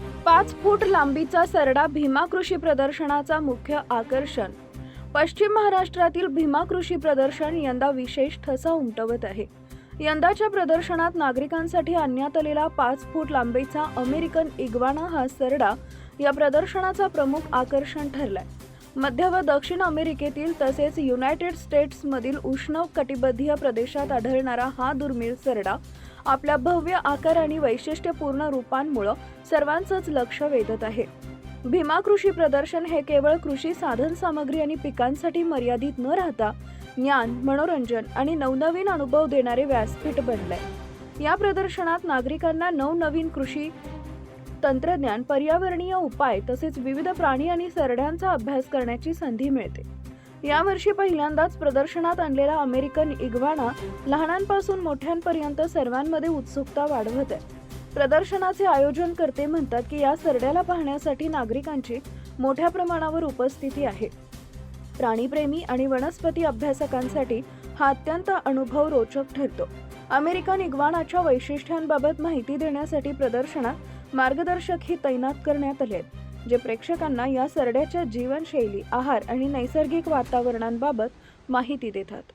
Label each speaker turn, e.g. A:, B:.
A: 5 फूट लांबीचा सरडा भीमा कृषी प्रदर्शनाचा मुख्य आकर्षण. पश्चिम महाराष्ट्रातील भीमा कृषी प्रदर्शन यंदा विशेष ठसा उमटवत आहे. यंदाच्या प्रदर्शनात नागरिकांसाठी आणण्यात आलेला 5 फूट लांबीचा अमेरिकन इग्वाना हा सरडा या प्रदर्शनाचा प्रमुख आकर्षण ठरलाय. मध्य व दक्षिण अमेरिकेतील तसेच युनायटेड स्टेट्समधील उष्णकटिबंधीय प्रदेशात आढळणारा हा दुर्मिळ सरडा आपल्या भव्य आकार आणि वैशिष्ट्यपूर्ण रूपांमुळे सर्वांचंच लक्ष वेधत आहे. भीमा कृषी प्रदर्शन हे केवळ कृषी साधन सामग्री आणि पिकांसाठी मर्यादित न राहता ज्ञान, मनोरंजन आणि नवनवीन अनुभव देणारे व्यासपीठ बनलंय. या प्रदर्शनात नागरिकांना नवनवीन कृषी तंत्रज्ञान, पर्यावरणीय उपाय तसेच विविध प्राणी आणि सरड्यांचा अभ्यास करण्याची संधी मिळते. यावर्षी पहिल्यांदाच प्रदर्शनात आणलेला अमेरिकन इग्वाना लहानांपासून मोठ्यांपर्यंत सर्वांमध्ये उत्सुकता वाढवत आहे. प्रदर्शनाचे आयोजनकर्ते म्हणतात की या सरड्याला पाहण्यासाठी नागरिकांची मोठ्या प्रमाणावर उपस्थिती आहे. प्राणीप्रेमी आणि वनस्पती अभ्यासकांसाठी हा अत्यंत अनुभव रोचक ठरतो. अमेरिकन इग्वानाच्या वैशिष्ट्यांबाबत माहिती देण्यासाठी प्रदर्शनात मार्गदर्शकही तैनात करण्यात आले आहेत, जे प्रेक्षकांना या सरड्याच्या जीवनशैली, आहार आणि नैसर्गिक वातावरणांबाबत माहिती देतात.